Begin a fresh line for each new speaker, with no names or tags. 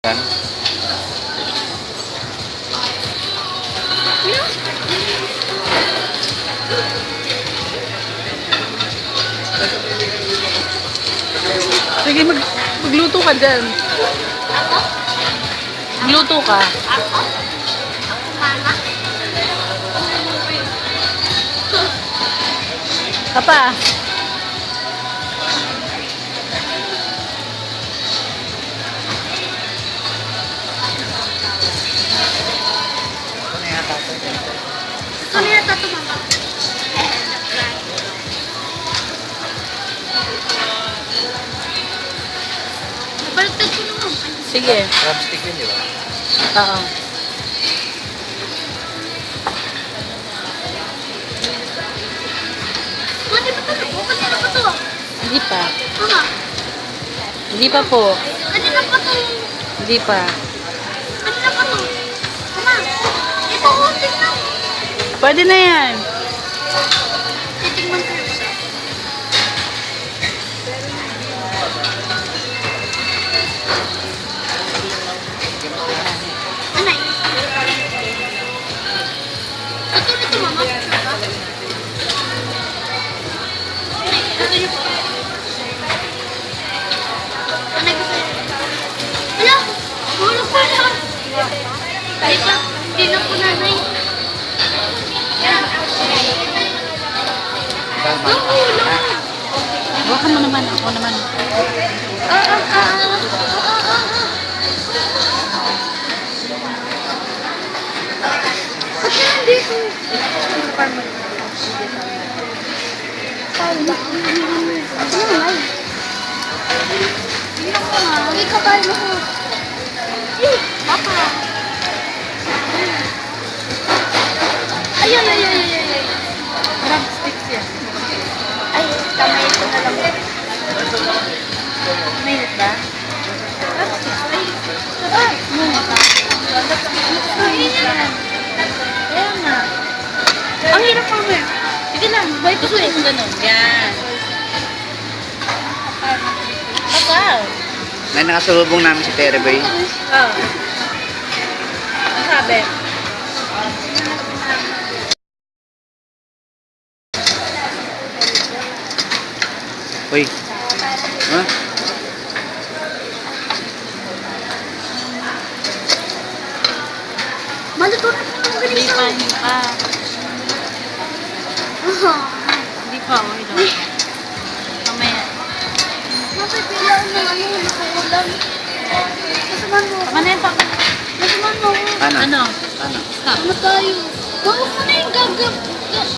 Yan.
Sige, magluto ka dyan.
Ako?
Magluto ka.
Ako? Ako, mama?
Papa.
Ito na yata ito, mama. Nabalagtad ko naman.
Sige.
Crabstick yun, di ba?
Oo.
Pwede ba ito? Kanina pa ito.
Hindi pa.
Mama,
Hindi pa po.
kanina pa ito.
Hindi pa.
Kanina pa ito. Mama, ito ko, tingnan.
Pwede na yan.
Titingnan ko yung isa. Anay. Ito nito, mama. Anay, gusto niyo po. Anay, gusto niyo. Ala, hulog pa na. Hindi na po nanay. Yan. Nahulog.
Hawakan mo naman. Ako naman.
Ba't na nandito? Hindi ka ba mo? Papa. Ayun.
Crab sticks yan.
Ay, kamay ko na lang.
Mainit ba?
Ay,
Mainit ba? Ayan na.
ang hirap pa mo.
Sige lang. Bait ko yung ganun. Yan. Papa.
May nakasalubong namin si Tere Bay.
Oh. Ang sabi?
Uy. Ha?
Maluto na po ng
Hindi
ganito.
pa. Hindi pa. Hindi pa. Okay daw. Mamaya.
Mapipilaw na nakukulang. Kasaman mo.
Tama na yan, Papa.
Kasaman mo.
Ano?
Ano?
Ano?
Stop.
Ano tayo? Huwag mo na yung gagap.